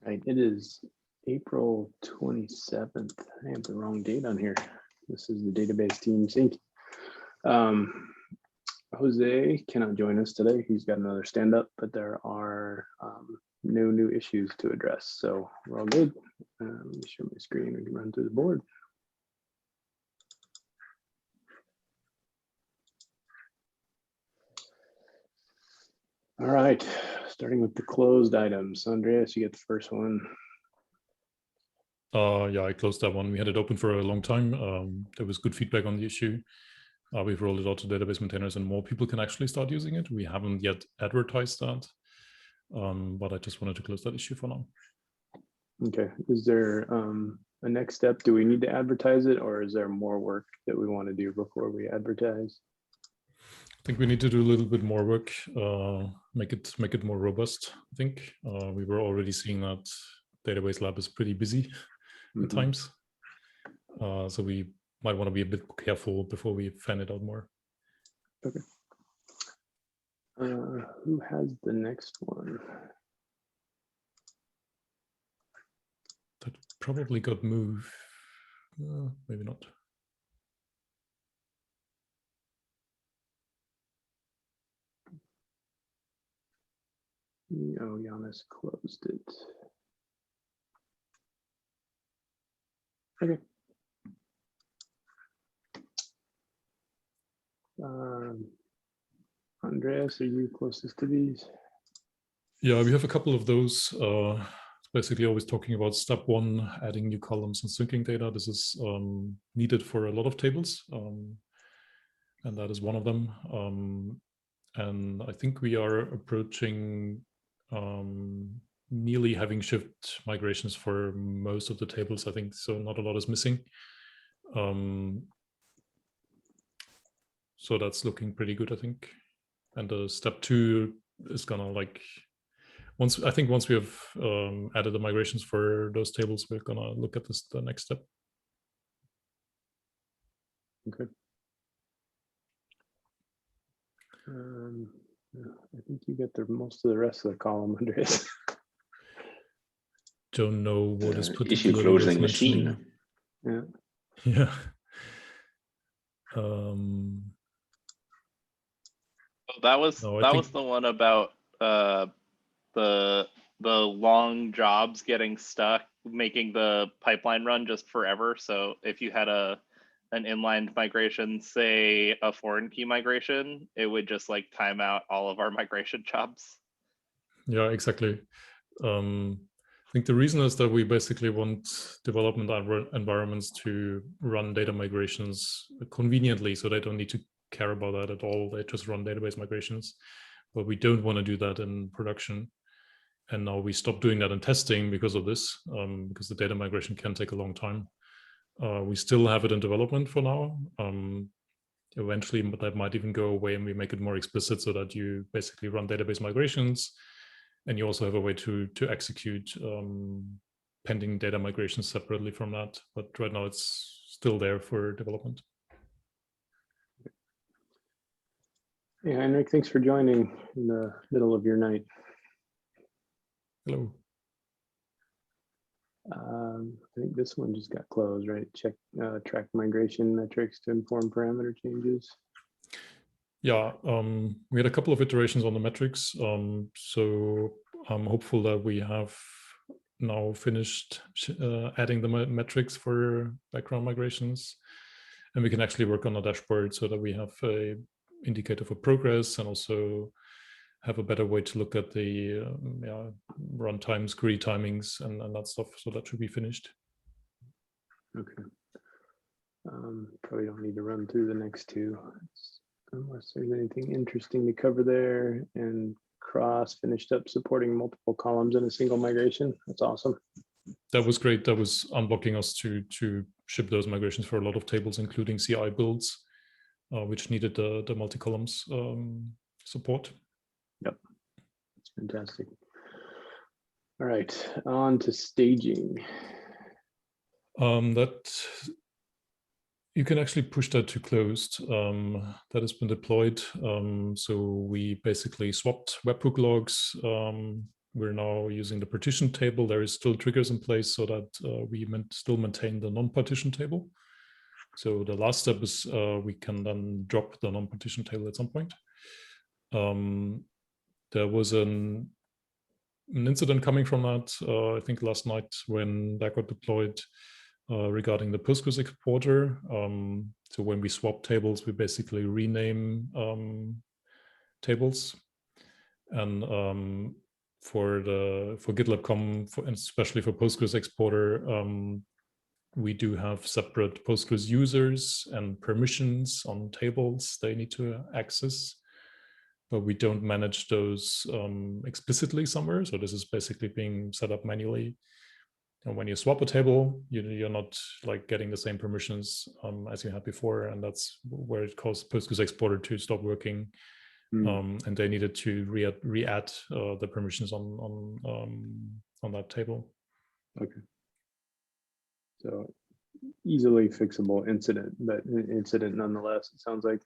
Right, it is April 27th. I have the wrong date on here. This is the database team sync. Jose cannot join us today. He's got another stand up, but there are no new issues to address. So we're all good. Let me share my screen. We can run through the board. All right, starting with the closed items. Andreas, you get the first one. Yeah, I closed that one. We had it open for a long time. There was good feedback on the issue. We've rolled it out to database maintainers and more people can actually start using it. We haven't yet advertised that, but I just wanted to close that issue for now. Okay, is there a next step? Do we need to advertise it, or is there more work that we want to do before we advertise? I think we need to do a little bit more work, make it more robust. I think we were already seeing that database lab is pretty busy at times, so we might want to be a bit careful before we fan it out more. Okay. Who has the next one? That probably got moved. Maybe not. Oh, Giannis closed it. Okay. Andreas, are you closest to these? Yeah, we have a couple of those. Basically always talking about step one, adding new columns and syncing data. This is needed for a lot of tables, and that is one of them. And I think we are approaching nearly having shift migrations for most of the tables, I think, so not a lot is missing. So that's looking pretty good, I think. And step two is gonna like, once we have added the migrations for those tables, we're gonna look at this the next step. Okay. I think you get most of the rest of the column, Andreas. Don't know what is issue closing machine. Yeah. Yeah. That was the one about the long jobs getting stuck, making the pipeline run just forever. So if you had an inline migration, say a foreign key migration, it would just like time out all of our migration jobs. Yeah, exactly. I think the reason is that we basically want development environments to run data migrations conveniently, so they don't need to care about that at all. They just run database migrations, but we don't want to do that in production. And now we stop doing that in testing because of this, because the data migration can take a long time. We still have it in development for now. Eventually, that might even go away and we make it more explicit so that you basically run database migrations. And you also have a way to execute pending data migrations separately from that. But right now it's still there for development. Hey, Heinrich, thanks for joining in the middle of your night. Hello. I think this one just got closed, right? Check track migration metrics to inform parameter changes. Yeah, we had a couple of iterations on the metrics. So I'm hopeful that we have now finished adding the metrics for background migrations. And we can actually work on a dashboard so that we have a indicator for progress and also have a better way to look at the run times, query timings, and that stuff. So that should be finished. Okay. Probably don't need to run through the next two unless there's anything interesting to cover there. And Cross finished up supporting multiple columns in a single migration. That's awesome. That was great. That was unblocking us to ship those migrations for a lot of tables, including CI builds, which needed the multi-columns support. Yep, that's fantastic. All right, on to staging. That you can actually push that to closed. That has been deployed. So we basically swapped webhook logs we're now using the partition table. There is still triggers in place so that we still maintain the non-partition table. So the last step is we can then drop the non-partition table at some point. There was an incident coming from that, I think last night when that got deployed regarding the Postgres exporter. So when we swap tables, we basically rename tables. And for GitLab COM, and especially for Postgres exporter, we do have separate Postgres users and permissions on tables they need to access, but we don't manage those explicitly somewhere. So this is basically being set up manually. And when you swap a table, you're not like getting the same permissions as you had before, and that's where it caused Postgres exporter to stop working. And they needed to re-add the permissions on that table. Okay. So easily fixable incident, but an incident nonetheless, it sounds like.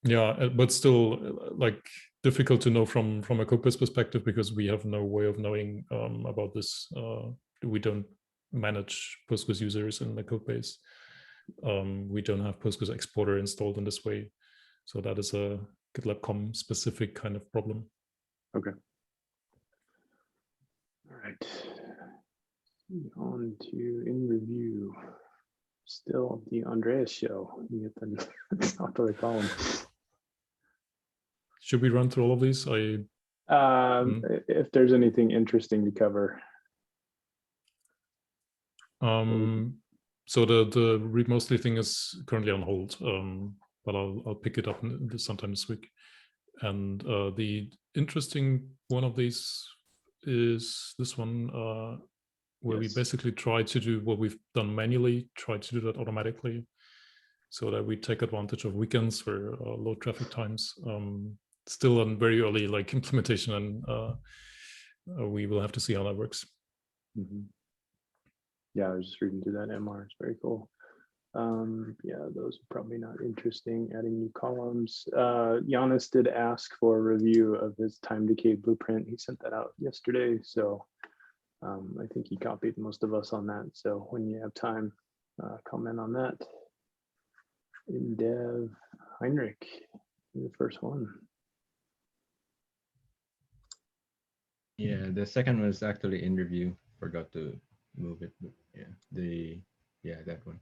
Yeah, but still like difficult to know from a codebase perspective, because we have no way of knowing about this. We don't manage Postgres users in the codebase. We don't have Postgres exporter installed in this way. So that is a GitLab COM specific kind of problem. Okay. All right. On to in review. Still the Andreas show. You get the top of the column. Should we run through all of these? If there's anything interesting to cover. So the read mostly thing is currently on hold, but I'll pick it up sometime this week. And the interesting one of these is this one, where we basically try to do what we've done manually, try to do that automatically, so that we take advantage of weekends for low traffic times. Still on very early like implementation, and we will have to see how that works. Yeah, I was just reading through that MR. It's very cool. Yeah, those are probably not interesting. Adding new columns. Giannis did ask for a review of his time decay blueprint. He sent that out yesterday, so I think he copied most of us on that. So when you have time, comment on that. In dev, Heinrich, the first one. Yeah, the second one is actually in review. Forgot to move it. But yeah, that one.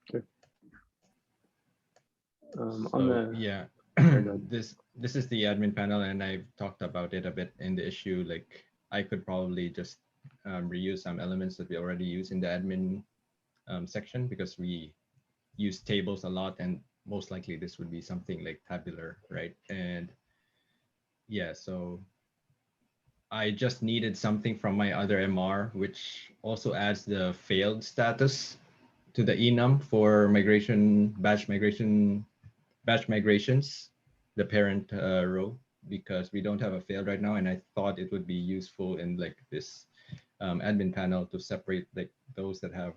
Okay. This is the admin panel, and I've talked about it a bit in the issue. Like I could probably just reuse some elements that we already use in the admin section, because we use tables a lot, and most likely this would be something like tabular, right? And yeah, so I just needed something from my other MR, which also adds the failed status to the enum for batch migrations, the parent row, because we don't have a failed right now. And I thought it would be useful in like this admin panel to separate like those that have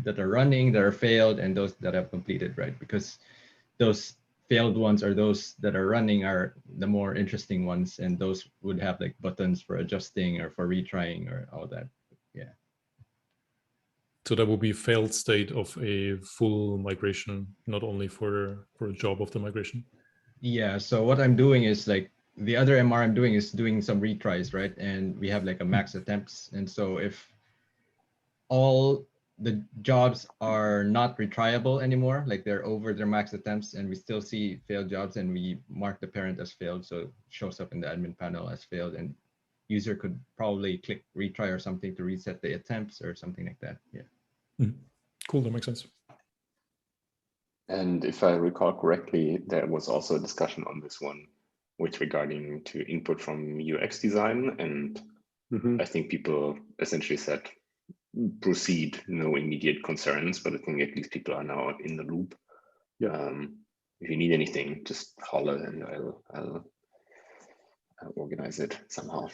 that are running, that are failed, and those that have completed, right? Because those failed ones are those that are running are the more interesting ones, and those would have like buttons for adjusting or for retrying or all that. Yeah. So that will be failed state of a full migration, not only for a job of the migration. Yeah. So what I'm doing is like the other MR I'm doing is doing some retries, right? And we have like a max attempts. And so if all the jobs are not retryable anymore, like they're over their max attempts, and we still see failed jobs, and we mark the parent as failed, so it shows up in the admin panel as failed, and user could probably click retry or something to reset the attempts or something like that. Yeah. Cool, that makes sense. And if I recall correctly, there was also a discussion on this one with regarding to input from UX design, and I think people essentially said proceed, no immediate concerns, but I think at least people are now in the loop. Yeah. If you need anything, just holler and I'll organize it somehow.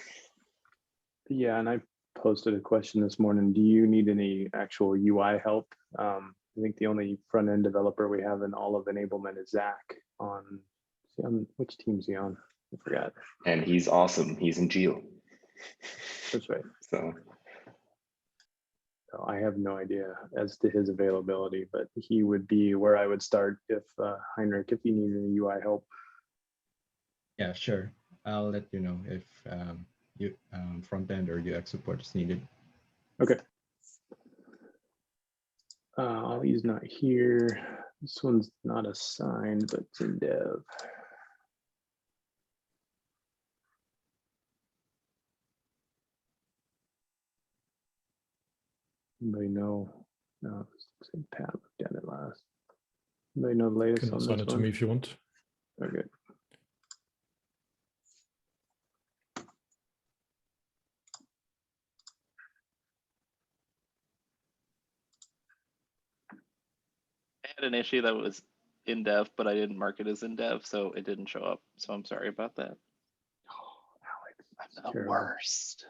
Yeah, and I posted a question this morning. Do you need any actual UI help? I think the only front-end developer we have in all of enablement is Zach on which team's he on? I forgot. And he's awesome. He's in Geo. That's right. So I have no idea as to his availability, but he would be where I would start if Heinrich, if you need any UI help. Yeah, sure. I'll let you know if you front-end or UX support is needed. Okay. Ollie's not here. This one's not assigned, but it's in dev. Anybody know? No, Pat looked at it last. Anybody know the You latest can on assign this it to one? me if you want. Okay. I had an issue that was in dev, but I didn't mark it as in dev, so it didn't show up. So I'm sorry about that. Oh, Alex, I'm the terrible. worst.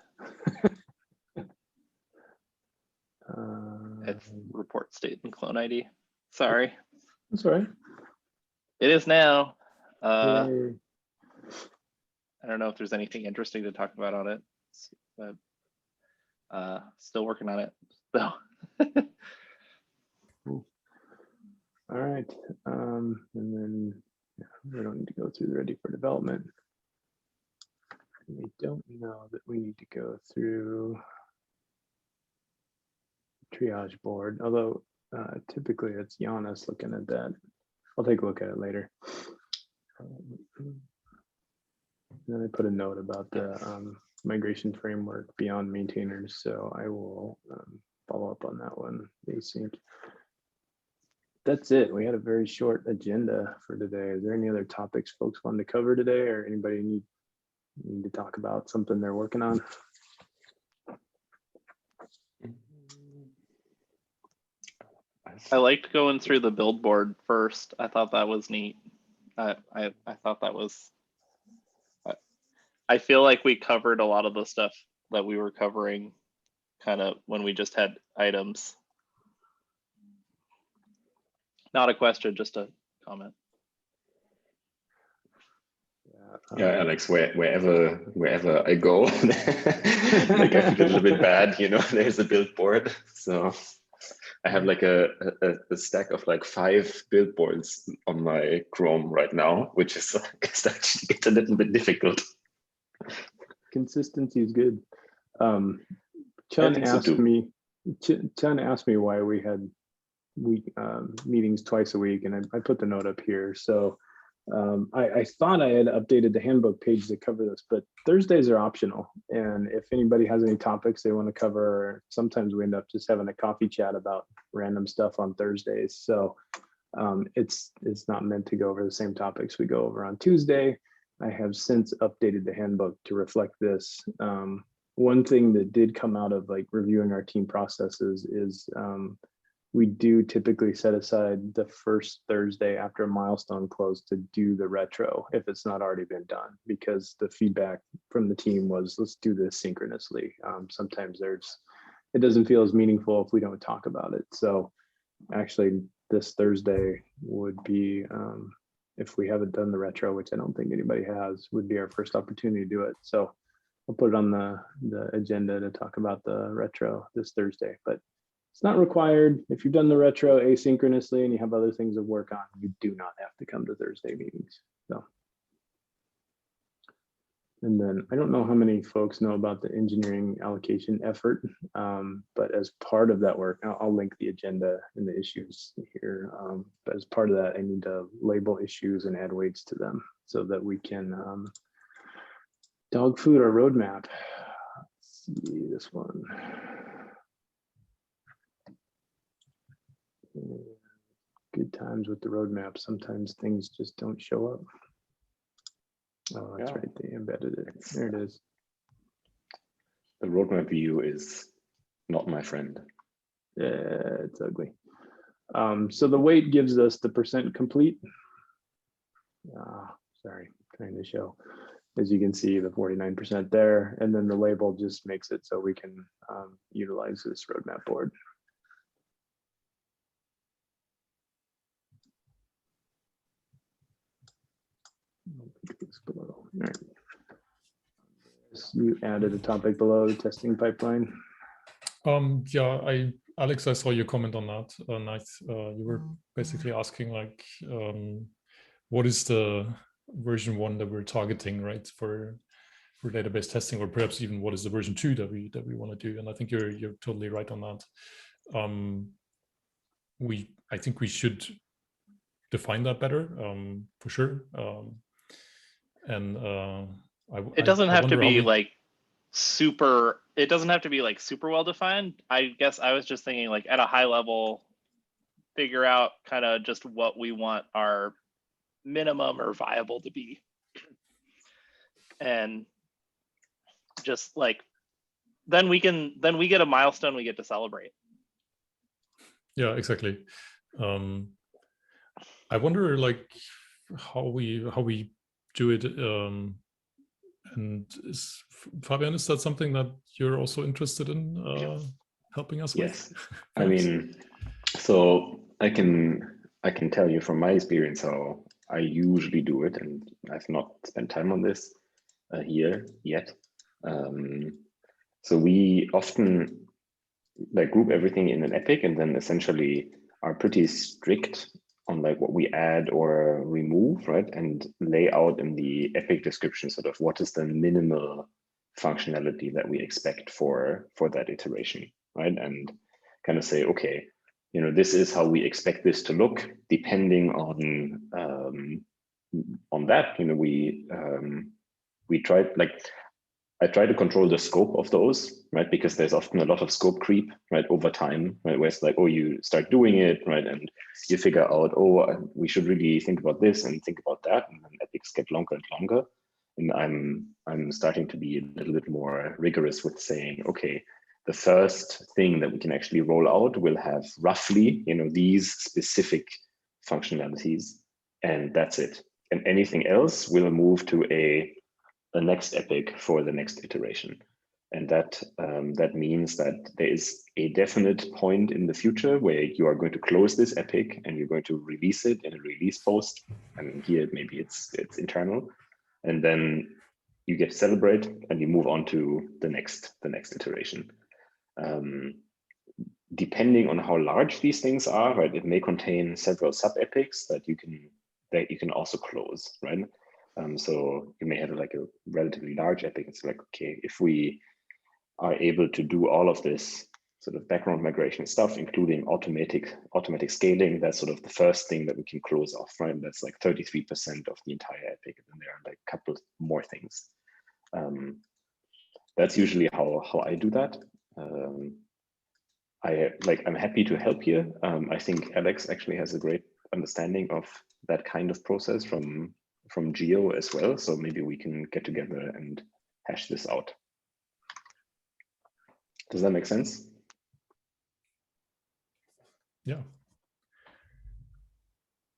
It's report state and clone ID. Sorry. That's all right. It is now. Yay. I don't know if there's anything interesting to talk about on it, but still working on it. So. Cool. All right. And then we don't need to go through the ready for development. We don't know that we need to go through triage board, although typically it's Giannis looking at that. I'll take a look at it later. Then I put a note about the migration framework beyond maintainers, so I will follow up on that one. Async. That's it. We had a very short agenda for today. Is there any other topics folks wanted to cover today, or anybody need to talk about something they're working on? I liked going through the build board first. I thought that was neat. I thought that was. I feel like we covered a lot of the stuff that we were covering, kind of when we just had items. Not a question, just a comment. yeah, Alex, wherever I go, like I feel a little bit bad, you know. There's a build board, so I have like a stack of like 5 billboards on my Chrome right now, which is actually gets a little bit difficult. Consistency is good. Chun asked me why we had meetings twice a week, and I put the note up here. So I thought I had updated the handbook page to cover this, but Thursdays are optional. And if anybody has any topics they want to cover, sometimes we end up just having a coffee chat about random stuff on Thursdays. So it's not meant to go over the same topics we go over on Tuesday. I have since updated the handbook to reflect this. One thing that did come out of like reviewing our team processes is we do typically set aside the first Thursday after a milestone close to do the retro if it's not already been done, because the feedback from the team was, let's do this synchronously. Sometimes it doesn't feel as meaningful if we don't talk about it. So actually this Thursday would be, if we haven't done the retro, which I don't think anybody has, would be our first opportunity to do it. So I'll put it on the agenda to talk about the retro this Thursday, but it's not required. If you've done the retro asynchronously and you have other things to work on, you do not have to come to Thursday meetings. So, and then I don't know how many folks know about the engineering allocation effort, but as part of that work, I'll link the agenda and the issues here. But as part of that, I need to label issues and add weights to them so that we can dog food our roadmap. Let's see this one. Good times with the roadmap. Sometimes things just don't show up. Oh, that's right. They embedded it. There it is. The roadmap view is not my friend. Yeah, it's ugly. So the weight gives us the percent complete. Sorry, trying to show. As you can see, the 49% there, and then the label just makes it so we can utilize this roadmap board. Below. All right. You added a topic below testing pipeline. Yeah, Alex, I saw your comment on that. You were basically asking like, what is the version 1 that we're targeting, right, for database testing, or perhaps even what is the version 2 that we want to do? And I think you're totally right on that. I think we should define that better, for sure. It doesn't have to be like super. It doesn't have to be like super well defined. I guess I was just thinking like at a high level, figure out kind of just what we want our minimum or viable to be, and just like then we get a milestone we get to celebrate. Yeah, exactly. I wonder like how we do it. And Fabian, is that something that you're also interested in helping us with? Yes. I mean, so I can tell you from my experience how I usually do it, and I've not spent time on this here yet. So we often like group everything in an epic, and then essentially are pretty strict on like what we add or remove, right? And lay out in the epic description sort of what is the minimal functionality that we expect for that iteration, right? And kind of say, okay, you know, this is how we expect this to look, depending on that. You know, we tried like I try to control the scope of those, right? Because there's often a lot of scope creep, right, over time, right? Where it's like, oh, you start doing it, right? And you figure out, oh, we should really think about this and think about that. And then epics get longer and longer. And I'm starting to be a little bit more rigorous with saying, okay, the first thing that we can actually roll out will have roughly, you know, these specific functionalities, and that's it. And anything else will move to the next epic for the next iteration. And that means that there is a definite point in the future where you are going to close this epic and you're going to release it in a release post. And here maybe it's internal. And then you get to celebrate and you move on to the next iteration. Depending on how large these things are, right, it may contain several sub epics that you can also close, right? So you may have like a relatively large epic. It's like, okay, if we are able to do all of this sort of background migration stuff, including automatic scaling, that's sort of the first thing that we can close off, right? That's like 33% of the entire epic. And then there are like a couple more things. That's usually how I do that. I'm happy to help here. I think Alex actually has a great understanding of that kind of process from Geo as well. So maybe we can get together and hash this out. Does that make sense? Yeah.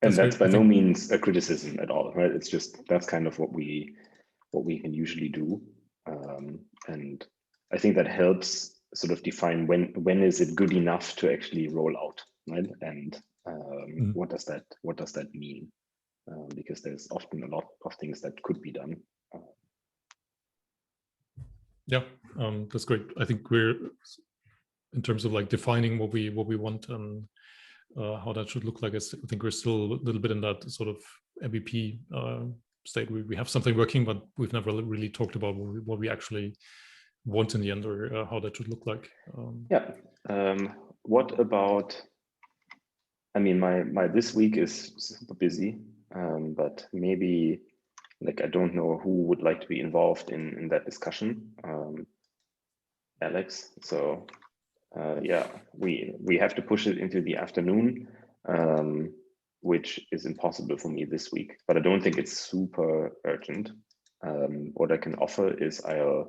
And that's by no means a criticism at all, right? It's just, that's kind of what we can usually do. And I think that helps sort of define when is it good enough to actually roll out, right? And what does that mean? Because there's often a lot of things that could be done. Yeah, that's great. I think we're, in terms of like defining what we want and how that should look like, I think we're still a little bit in that sort of MVP state. We have something working, but we've never really talked about what we actually want in the end, or how that should look like. Yeah. What about, I mean, my this week is super busy, but maybe, like, I don't know who would like to be involved in that discussion. Alex, so yeah, we have to push it into the afternoon, which is impossible for me this week, but I don't think it's super urgent. What I can offer is I'll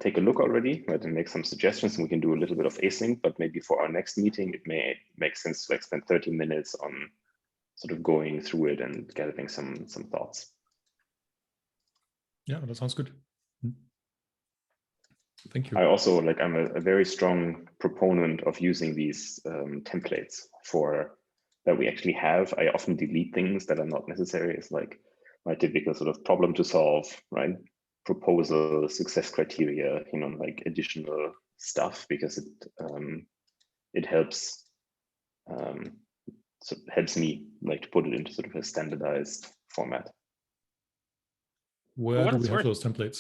take a look already, right, and make some suggestions, and we can do a little bit of async, but maybe for our next meeting, it may make sense to like spend 30 minutes on sort of going through it and gathering some thoughts. Yeah, that sounds good. Thank you. I also, like, I'm a very strong proponent of using these templates for that we actually have. I often delete things that are not necessary. It's like my typical sort of problem to solve, right? Proposal, success criteria, you know, like additional stuff, because it helps so it helps me like to put it into sort of a standardized format. Where do we have those templates?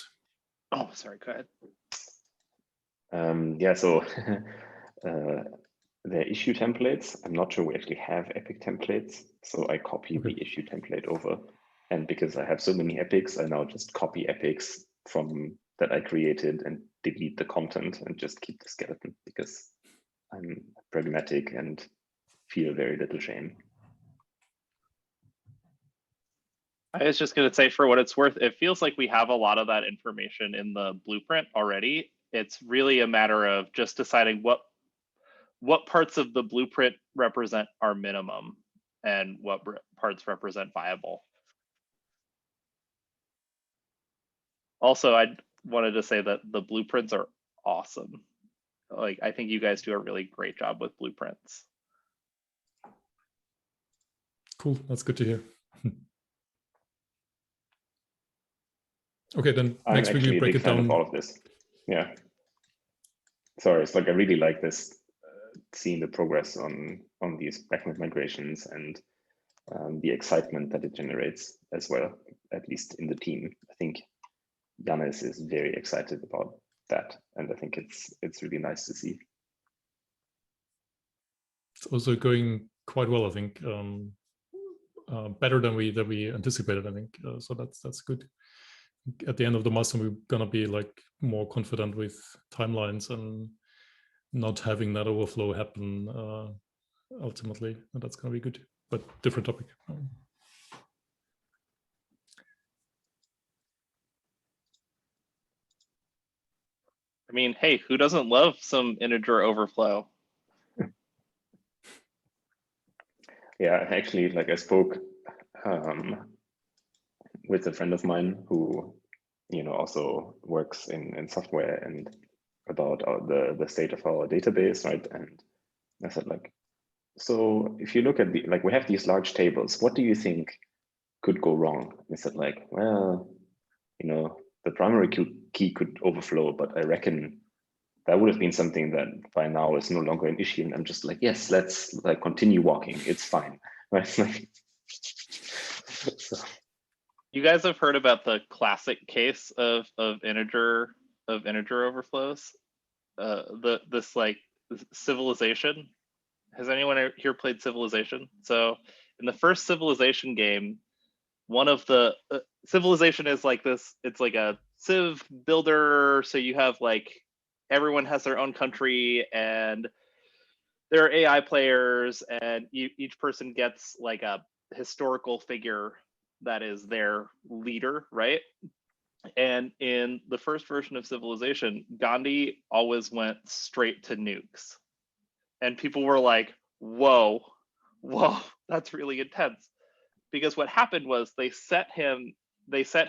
Oh, sorry, go ahead. Yeah, so the issue templates, I'm not sure we actually have epic templates. So I copy the issue template over. And because I have so many epics, I now just copy epics from that I created and delete the content and just keep the skeleton, because I'm pragmatic and feel very little shame. I was just going to say, for what it's worth, it feels like we have a lot of that information in the blueprint already. It's really a matter of just deciding what parts of the blueprint represent our minimum and what parts represent viable. Also, I wanted to say that the blueprints are awesome. Like, I think you guys do a really great job with blueprints. Cool, that's good to hear. Okay, then next week we break it down. Of all of this. Yeah. Sorry, it's like I really like this, seeing the progress on these backlink migrations and the excitement that it generates as well, at least in the team. I think Yannis is very excited about that, and I think it's really nice to see. It's also going quite well, I think, better than we anticipated. I think so. That's good. At the end of the milestone, we're gonna be like more confident with timelines and not having that overflow happen ultimately, and that's gonna be good. But different topic. I mean, hey, who doesn't love some integer overflow? Yeah, actually, like I spoke with a friend of mine who, you know, also works in software and about the state of our database, right? And I said, like, so if you look at the, like, we have these large tables, what do you think could go wrong? And I said, like, well, you know, the primary key could overflow, but I reckon that would have been something that by now is no longer an issue. And I'm just like, yes, let's like continue walking. It's fine. Right? So. You guys have heard about the classic case of integer overflows? This like Civilization. Has anyone here played Civilization? So in the first Civilization game, one of the Civilization is like this. It's like a civ builder. So you have like everyone has their own country and there are AI players, and each person gets like a historical figure that is their leader, right? And in the first version of Civilization, Gandhi always went straight to nukes. And people were like, whoa, that's really intense. Because what happened was they set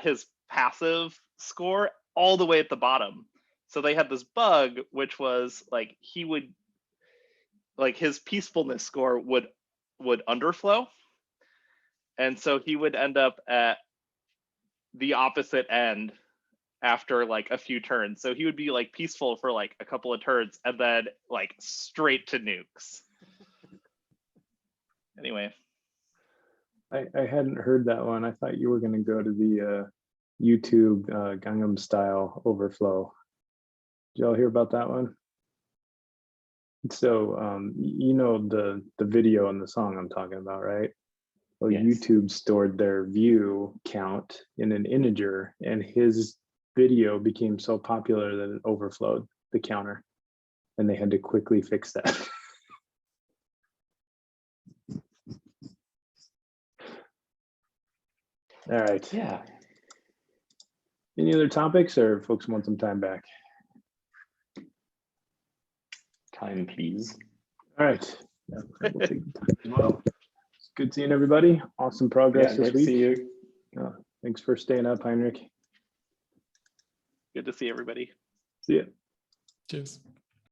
his passive score all the way at the bottom. So they had this bug, which was like his peacefulness score would underflow. And so he would end up at the opposite end after like a few turns. So he would be like peaceful for like a couple of turns and then like straight to nukes. Anyway. I hadn't heard that one. I thought you were going to go to the YouTube Gangnam Style overflow. Did y'all hear about that one? So you know the video and the song I'm talking about, right? Well, yes. YouTube stored their view count in an integer, and his video became so popular that it overflowed the counter, and they had to quickly fix that. All right. Yeah. Any other topics, or folks want some time back? Time, please. All right. Yeah, we'll take the time as well. It's good seeing everybody. Awesome progress this week. See you. Thanks for staying up, Heinrich. Good to see everybody. See ya. Cheers.